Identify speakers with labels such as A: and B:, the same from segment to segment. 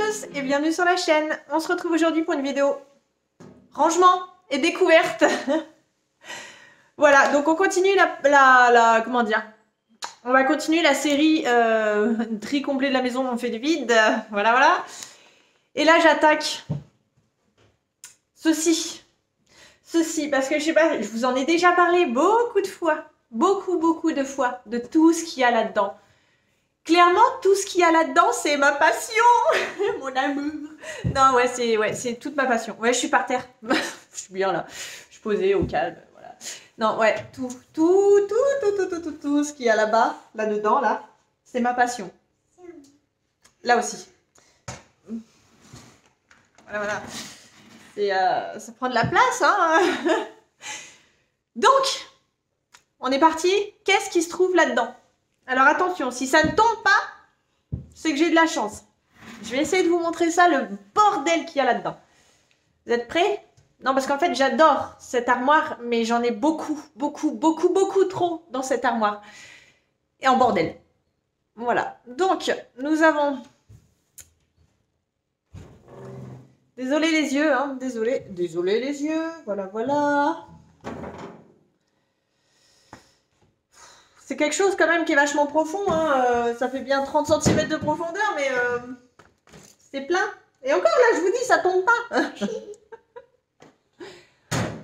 A: tous et bienvenue sur la chaîne. On se retrouve aujourd'hui pour une vidéo rangement et découverte. Voilà, donc on continue comment dire, on va continuer la série tri complet de la maison, on fait du vide. Voilà. Et là j'attaque ceci, parce que je sais pas, je vous en ai déjà parlé beaucoup de fois, beaucoup de fois, de tout ce qu'il y a là-dedans. Clairement, tout ce qu'il y a là-dedans, c'est ma passion, mon amour. Non, c'est toute ma passion. Ouais, je suis par terre. Je suis bien là. Je suis posée au calme, voilà. Non, ouais, tout ce qu'il y a là-bas, là-dedans, là, c'est ma passion. Là aussi. Voilà. Ça prend de la place, hein. Donc, on est parti. Qu'est-ce qui se trouve là-dedans? Alors attention, si ça ne tombe pas, c'est que j'ai de la chance. Je vais essayer de vous montrer ça, le bordel qu'il y a là-dedans. Vous êtes prêts? Non, parce qu'en fait, j'adore cette armoire, mais j'en ai beaucoup trop dans cette armoire. Et en bordel. Voilà. Donc, nous avons... Désolé les yeux, hein. Désolé les yeux. Voilà. C'est quelque chose quand même qui est vachement profond, hein. Ça fait bien 30 cm de profondeur, mais c'est plein. Et encore là, je vous dis, ça tombe pas.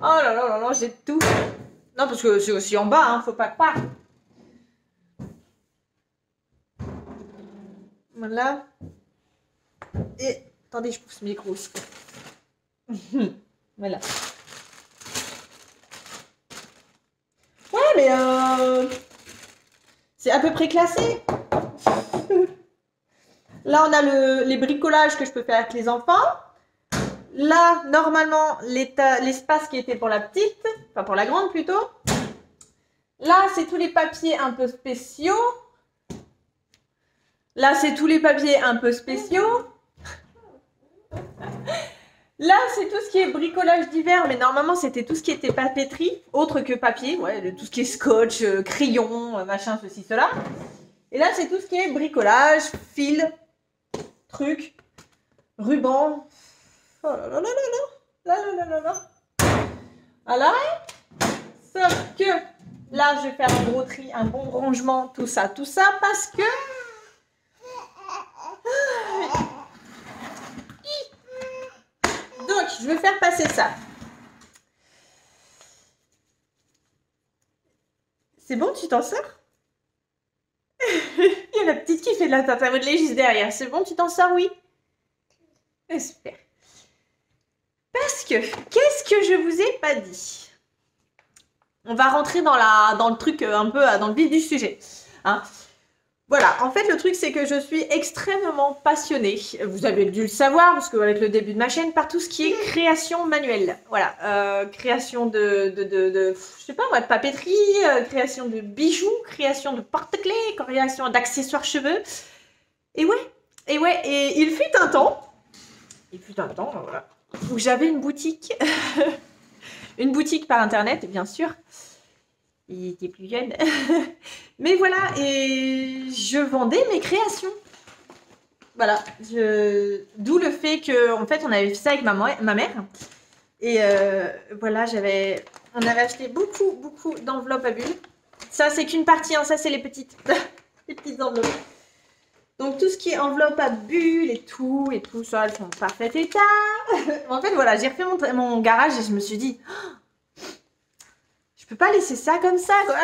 A: Oh là, j'ai tout. Non, parce que c'est aussi en bas, hein, faut pas croire. Voilà. Et, attendez, je pousse le micro aussi. Voilà. Ouais, mais c'est à peu près classé. Là, on a les bricolages que je peux faire avec les enfants. Là, normalement, l'espace qui était pour la petite, enfin pour la grande plutôt. Là, c'est tous les papiers un peu spéciaux. Là, c'est tous les papiers un peu spéciaux. Là, c'est tout ce qui est bricolage d'hiver, mais normalement, c'était tout ce qui était papeterie, autre que papier. Ouais, tout ce qui est scotch, crayon, machin, ceci, cela. Et là, c'est tout ce qui est bricolage, fil, truc, ruban. Oh là. Voilà. Sauf que là, je vais faire un gros tri, un bon rangement, tout ça, parce que... Donc, je vais faire passer ça. C'est bon, tu t'en sors? Il y a la petite qui fait de la tarte à modeler juste derrière. C'est bon, tu t'en sors, oui? J'espère. Parce que, qu'est-ce que je vous ai pas dit? On va rentrer dans le truc un peu dans le vif du sujet. Hein? Voilà, en fait, le truc, c'est que je suis extrêmement passionnée. Vous avez dû le savoir, parce qu'avec le début de ma chaîne, par tout ce qui est création manuelle. Voilà, création je sais pas moi, de papeterie, création de bijoux, création de porte-clés, création d'accessoires cheveux. Et il fut un temps, voilà, où j'avais une boutique, une boutique par internet, bien sûr. Il était plus jeune. Mais voilà, et je vendais mes créations. Voilà, d'où le fait que, en fait, on avait fait ça avec ma mère. Et voilà, on avait acheté beaucoup d'enveloppes à bulles. Ça, c'est qu'une partie, hein, ça, c'est les petites enveloppes. Donc, tout ce qui est enveloppe à bulles et tout ça, elles sont en parfait état. En fait, voilà, j'ai refait mon garage et je me suis dit... Je peux pas laisser ça comme ça, quoi.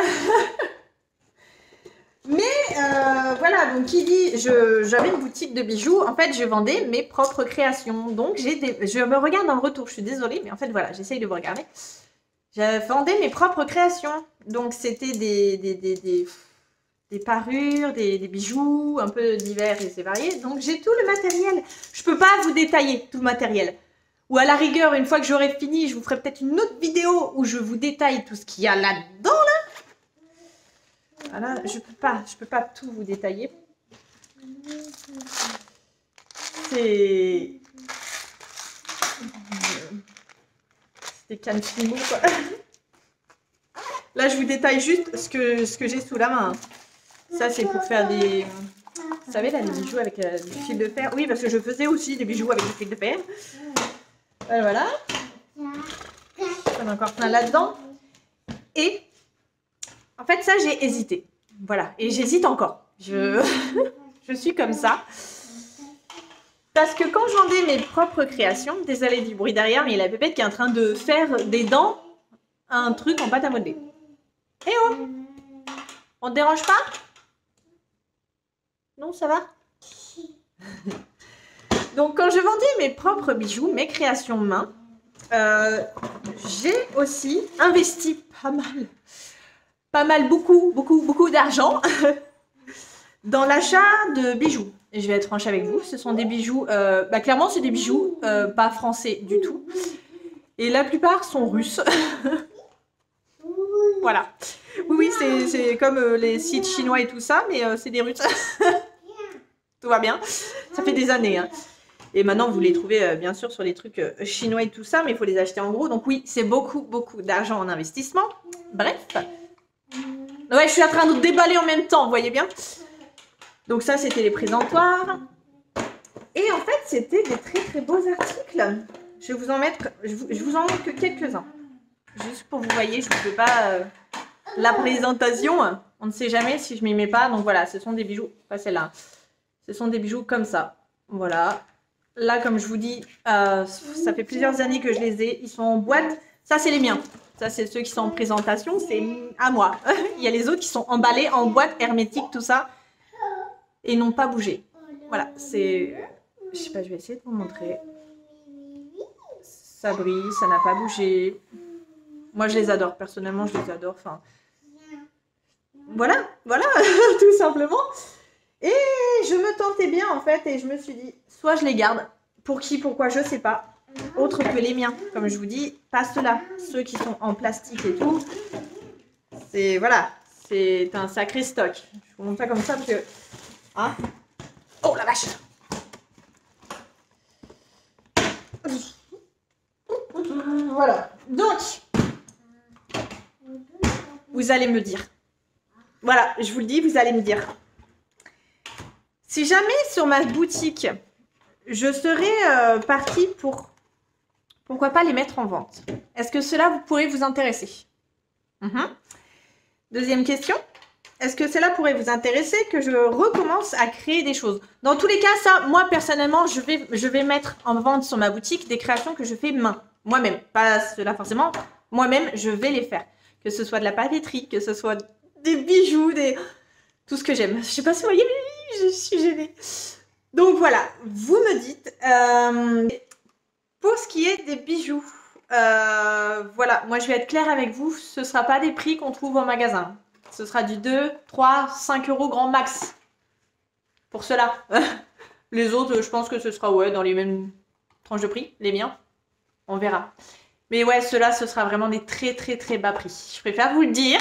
A: Mais voilà, donc qui dit, j'avais une boutique de bijoux, en fait, je vendais mes propres créations. Donc, je me regarde dans le retour, je suis désolée, mais en fait, voilà, j'essaye de vous regarder. Je vendais mes propres créations. Donc, c'était des parures, des bijoux, un peu divers et c'est varié. Donc, j'ai tout le matériel. Je peux pas vous détailler tout le matériel. Ou à la rigueur, une fois que j'aurai fini, je vous ferai peut-être une autre vidéo où je vous détaille tout ce qu'il y a là-dedans, là. Voilà, je peux pas tout vous détailler. C'est des cannes Fimo, quoi. Là, je vous détaille juste ce que j'ai sous la main. Ça, c'est pour faire des Vous savez, là, les bijoux avec du fil de fer. Oui, parce que je faisais aussi des bijoux avec du fil de fer. Voilà. J'en ai encore plein là-dedans. Et en fait, ça, j'ai hésité. Voilà. Et j'hésite encore. Je suis comme ça. Parce que quand je vendais mes propres créations, désolée du bruit derrière, mais il y a la pépette qui est en train de faire des dents un truc en pâte à modeler. Eh oh! On te dérange pas? Non, ça va? Donc, quand je vendais mes propres bijoux, mes créations main, j'ai aussi investi pas mal, beaucoup d'argent dans l'achat de bijoux. Et je vais être franche avec vous, ce sont des bijoux, clairement c'est des bijoux pas français du tout. Et la plupart sont russes. Voilà. Oui, c'est comme les sites chinois et tout ça, mais c'est des russes. Tout va bien. Ça fait des années. Hein. Et maintenant, vous les trouvez bien sûr sur les trucs chinois et tout ça, mais il faut les acheter en gros. Donc oui, c'est beaucoup d'argent en investissement. Bref. Ouais, je suis en train de déballer en même temps, vous voyez bien. Donc ça, c'était les présentoirs. Et en fait, c'était des très beaux articles. Je vais vous en mettre, je vous en montre que quelques-uns. Juste pour que vous voyez, je ne fais pas la présentation. On ne sait jamais si je m'y mets pas. Donc voilà, ce sont des bijoux, pas celle-là. Ce sont des bijoux comme ça. Voilà. Là, comme je vous dis, ça fait plusieurs années que je les ai. Ils sont en boîte. Ça, c'est les miens. Ça, c'est ceux qui sont en présentation. C'est à moi. Il y a les autres qui sont emballés en boîte hermétique, tout ça. Et n'ont pas bougé. Voilà, c'est... Je sais pas, je vais essayer de vous montrer. Ça brille, ça n'a pas bougé. Moi, je les adore. Personnellement, je les adore. Enfin, voilà, tout simplement. Et je me tentais bien, en fait, et je me suis dit, soit je les garde. Pour qui, pourquoi, je sais pas. Autre que les miens. Comme je vous dis, pas ceux-là. Ceux qui sont en plastique et tout. C'est, voilà, c'est un sacré stock. Je vous montre ça comme ça parce que... Hein? Oh la vache! Voilà. Donc, vous allez me dire. Voilà, je vous le dis, vous allez me dire. Si jamais sur ma boutique, je serais partie pour... Pourquoi pas les mettre en vente? Est-ce que cela vous pourrait vous intéresser? Deuxième question. Est-ce que cela pourrait vous intéresser que je recommence à créer des choses? Dans tous les cas, ça, moi, personnellement, je vais mettre en vente sur ma boutique des créations que je fais main. Moi-même. Pas cela forcément. Moi-même, je vais les faire. Que ce soit de la papeterie, que ce soit des bijoux, tout ce que j'aime. Je sais pas si vous voyez, mais je suis gênée. Donc voilà, vous me dites. Pour ce qui est des bijoux, voilà, moi je vais être claire avec vous. Ce ne sera pas des prix qu'on trouve au magasin. Ce sera du 2, 3, 5 euros grand max. Pour cela. Les autres, je pense que ce sera ouais, dans les mêmes tranches de prix, les miens. On verra. Mais ouais, ceux-là, ce sera vraiment des très bas prix. Je préfère vous le dire.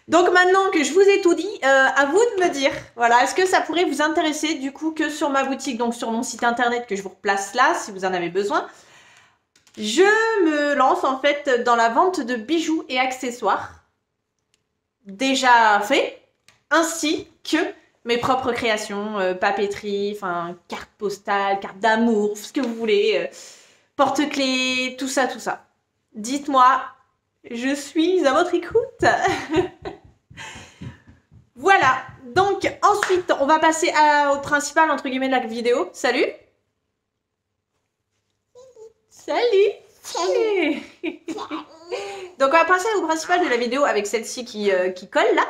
A: Donc maintenant que je vous ai tout dit, à vous de me dire, voilà, est-ce que ça pourrait vous intéresser du coup que sur ma boutique, donc sur mon site internet que je vous replace là, si vous en avez besoin, je me lance en fait dans la vente de bijoux et accessoires déjà faits, ainsi que mes propres créations, papeterie, enfin cartes postales, cartes d'amour, ce que vous voulez, porte-clés, tout ça. Dites-moi, je suis à votre écoute. Voilà, donc ensuite on va passer au principal entre guillemets de la vidéo. Salut. Salut. Donc on va passer au principal de la vidéo avec celle-ci qui colle là.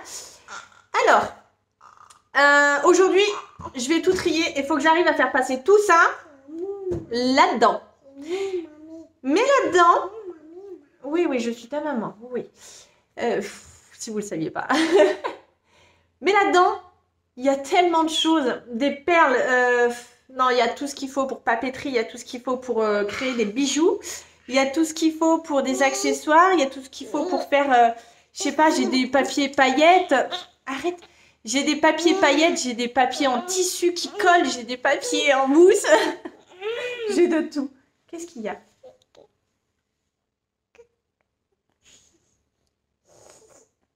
A: Alors, aujourd'hui je vais tout trier et il faut que j'arrive à faire passer tout ça là-dedans. Mais là-dedans, oui, je suis ta maman, oui. Si vous le saviez pas. Mais là-dedans, il y a tellement de choses, des perles, non, il y a tout ce qu'il faut pour papeterie, il y a tout ce qu'il faut pour créer des bijoux, il y a tout ce qu'il faut pour des accessoires, il y a tout ce qu'il faut pour faire, je sais pas, j'ai des papiers paillettes, arrête, j'ai des papiers paillettes, j'ai des papiers en tissu qui collent, j'ai des papiers en mousse, j'ai de tout. Qu'est-ce qu'il y a?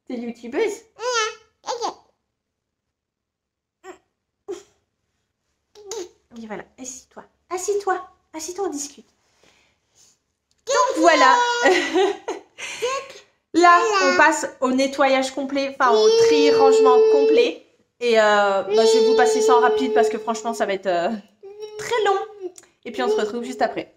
A: T'es youtubeuse? Oui, voilà. Assis-toi. Assis-toi. Assis-toi, on discute. Donc voilà. Là, on passe au nettoyage complet, enfin au tri, rangement complet. Et je vais vous passer ça en rapide parce que franchement, ça va être très long. Et puis on se retrouve juste après.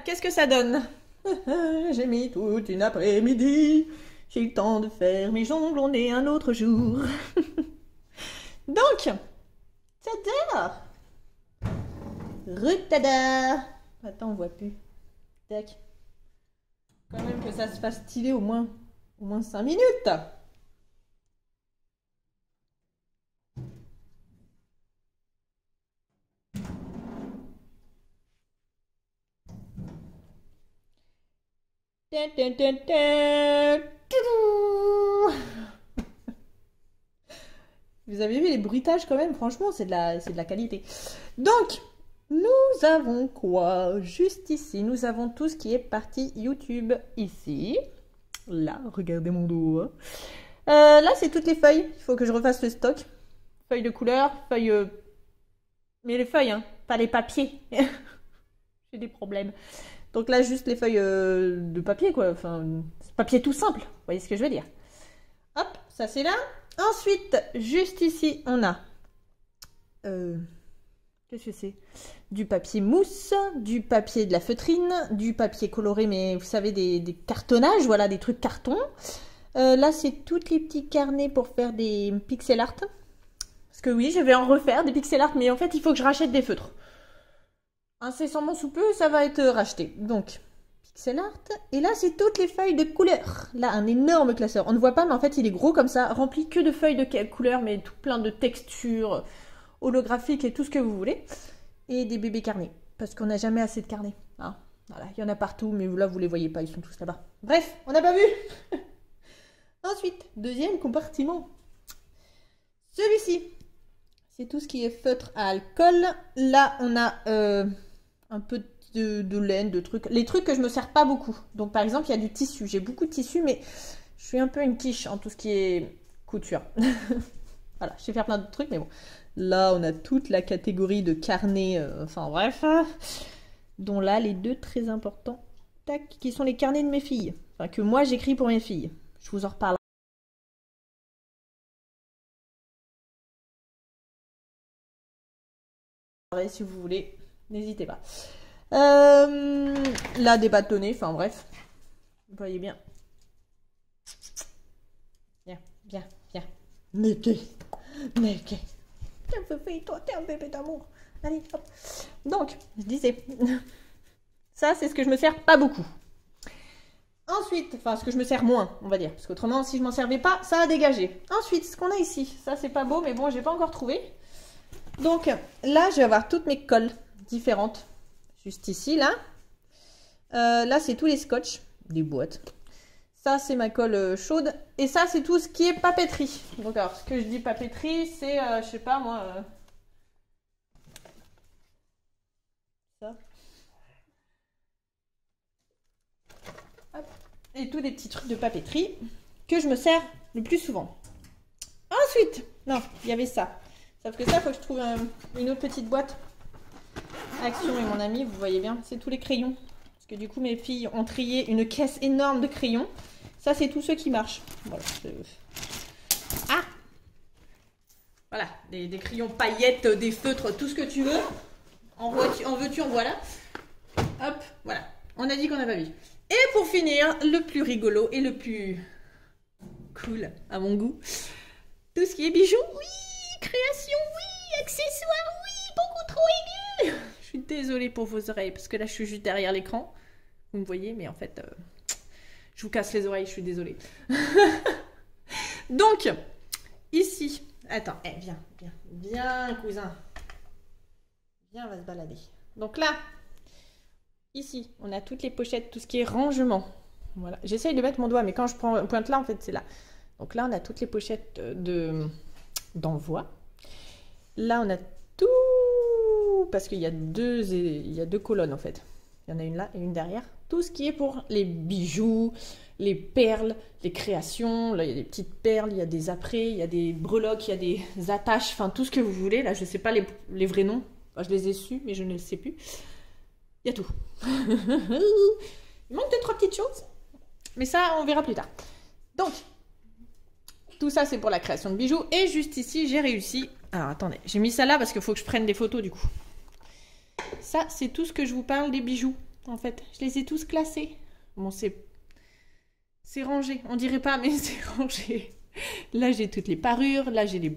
A: Qu'est-ce que ça donne? J'ai mis toute une après-midi. J'ai eu le temps de faire mes jongles, on est un autre jour. Donc, tada! Retada! Attends, on voit plus. Tac. Quand même que ça se fasse stylé au moins 5 minutes. Vous avez vu les bruitages quand même, franchement, c'est de la qualité. Donc, nous avons quoi? Juste ici, nous avons tout ce qui est partie YouTube. Ici, là, regardez mon dos. Là, c'est toutes les feuilles. Il faut que je refasse le stock. Feuilles de couleur, feuilles... Mais les feuilles, hein, pas les papiers. J'ai des problèmes. Donc là, juste les feuilles de papier, quoi. Enfin, papier tout simple. Vous voyez ce que je veux dire? Hop, ça c'est là. Ensuite, juste ici, on a... qu'est-ce que c'est? Du papier mousse, du papier de la feutrine, du papier coloré, mais vous savez, des cartonnages, voilà, des trucs carton. Là, c'est tous les petits carnets pour faire des pixel art. Parce que oui, je vais en refaire des pixel art, mais en fait, il faut que je rachète des feutres. Incessamment sous peu, ça va être racheté. Donc, pixel art. Et là, c'est toutes les feuilles de couleur. Là, un énorme classeur. On ne voit pas, mais en fait, il est gros comme ça, rempli que de feuilles de couleur, mais tout plein de textures holographiques et tout ce que vous voulez. Et des bébés carnets, parce qu'on n'a jamais assez de carnets. Hein, voilà, il y en a partout, mais là, vous les voyez pas, ils sont tous là-bas. Bref, on n'a pas vu. Ensuite, deuxième compartiment. Celui-ci, c'est tout ce qui est feutre à alcool. Là, on a un peu de laine, de trucs. Les trucs que je me sers pas beaucoup. Donc, par exemple, il y a du tissu. J'ai beaucoup de tissu, mais je suis un peu une quiche en tout ce qui est couture. Voilà, je sais faire plein de trucs, mais bon. Là, on a toute la catégorie de carnets, enfin bref, dont là, les deux très importants, tac, qui sont les carnets de mes filles. Enfin, que moi, j'écris pour mes filles. Je vous en reparle. Si vous voulez, n'hésitez pas. Là, des bâtonnets, enfin bref, vous voyez bien. Viens, viens, viens. Mickey. Mickey. Tiens, Fifi, toi, t'es un bébé d'amour. Allez, hop. Donc, je disais, ça, c'est ce que je me sers pas beaucoup. Ensuite, enfin, ce que je me sers moins, on va dire. Parce qu'autrement, si je m'en servais pas, ça a dégagé. Ensuite, ce qu'on a ici, ça, c'est pas beau, mais bon, j'ai pas encore trouvé. Donc, là, je vais avoir toutes mes colles différentes. Juste ici, là. Là, c'est tous les scotch des boîtes. Ça, c'est ma colle chaude. Et ça, c'est tout ce qui est papeterie. Donc, alors, ce que je dis papeterie, c'est, je sais pas, moi... ça. Hop. Et tous des petits trucs de papeterie que je me sers le plus souvent. Ensuite, non, il y avait ça. Sauf que ça, il faut que je trouve une autre petite boîte. Action et mon ami, vous voyez bien, c'est tous les crayons. Parce que du coup, mes filles ont trié une caisse énorme de crayons. Ça, c'est tous ceux qui marchent. Voilà. Ah! Voilà, des crayons paillettes, des feutres, tout ce que tu veux. En veux-tu, en voilà. Hop, voilà. On a dit qu'on n'a pas vu. Et pour finir, le plus rigolo et le plus cool à mon goût, tout ce qui est bijoux, oui! Création, oui! Accessoires, oui! Beaucoup trop aigu! Je suis désolée pour vos oreilles, parce que là, je suis juste derrière l'écran. Vous me voyez, mais en fait, je vous casse les oreilles, je suis désolée. Donc, ici, attends, viens, viens, viens, cousin. Viens, on va se balader. Donc là, ici, on a toutes les pochettes, tout ce qui est rangement. Voilà, j'essaye de mettre mon doigt, mais quand je pointe là, en fait, c'est là. Donc là, on a toutes les pochettes d'envoi. Là, on a tout, parce qu'il y a deux colonnes, en fait. Il y en a une là et une derrière. Tout ce qui est pour les bijoux, les perles, les créations. Là, il y a des petites perles, il y a des apprêts, il y a des breloques, il y a des attaches, enfin, tout ce que vous voulez. Là, je ne sais pas les vrais noms. Enfin, je les ai su, mais je ne le sais plus. Il y a tout. Il manque 2-3 petites choses. Mais ça, on verra plus tard. Donc, tout ça, c'est pour la création de bijoux. Et juste ici, j'ai réussi... Alors, attendez. J'ai mis ça là parce qu'il faut que je prenne des photos, du coup. Ça, c'est tout ce que je vous parle des bijoux, en fait. Je les ai tous classés. Bon, c'est rangé. On dirait pas, mais c'est rangé. Là, j'ai toutes les parures. Là, j'ai les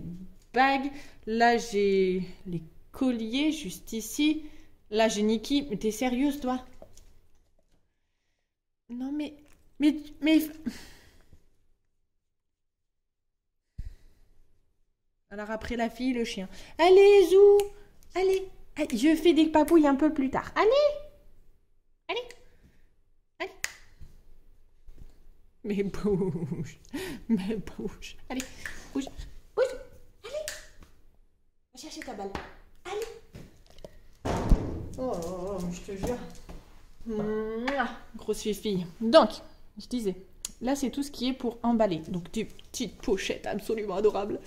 A: bagues. Là, j'ai les colliers, juste ici. Là, j'ai Niki. Mais t'es sérieuse, toi? Non, mais... Alors après la fille, le chien. Allez, Zou! Allez! Je fais des papouilles un peu plus tard. Allez! Allez! Allez! Mais bouge! Mais bouge! Allez! Bouge! Bouge! Allez! Va chercher ta balle. Allez! Oh, je te jure. Mouah, grosse fille. Donc, je disais, là c'est tout ce qui est pour emballer. Donc des petites pochettes absolument adorables.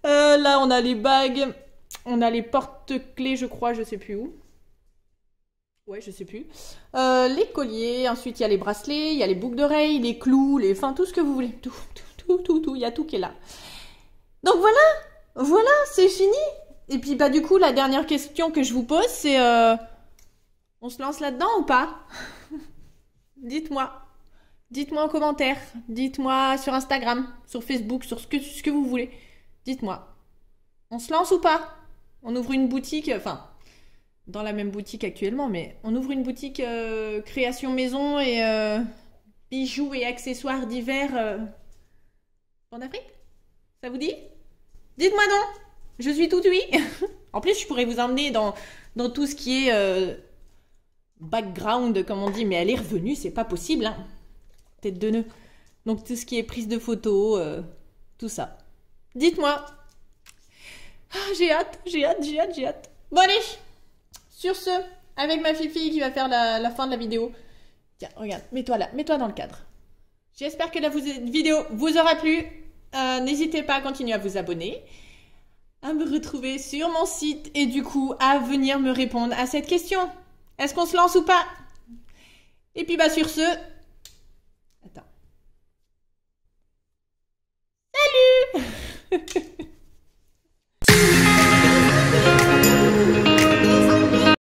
A: Là on a les bagues, on a les porte-clés, je crois, je sais plus où. Ouais, je sais plus. Les colliers, ensuite il y a les bracelets, il y a les boucles d'oreilles, les clous, enfin tout ce que vous voulez. Tout, il y a tout qui est là. Donc voilà, c'est fini. Et puis bah du coup, la dernière question que je vous pose, c'est... on se lance là-dedans ou pas? Dites-moi. Dites-moi en commentaire. Dites-moi sur Instagram, sur Facebook, sur ce que vous voulez. Dites-moi. On se lance ou pas? On ouvre une boutique, enfin, dans la même boutique actuellement, mais on ouvre une boutique création maison et bijoux et accessoires divers en Afrique? Ça vous dit? Dites-moi donc. Je suis tout oui. En plus, je pourrais vous emmener dans tout ce qui est... background, comme on dit, mais elle est revenue, c'est pas possible, hein. Tête de nœud. Donc tout ce qui est prise de photos, tout ça. Dites-moi. Ah, j'ai hâte. Bon allez, sur ce, avec ma fifi qui va faire la fin de la vidéo. Tiens, regarde, mets-toi là, mets-toi dans le cadre. J'espère que la vidéo vous aura plu. N'hésitez pas à continuer à vous abonner, à me retrouver sur mon site et du coup à venir me répondre à cette question. Est-ce qu'on se lance ou pas? Et puis bah sur ce... Attends. Salut.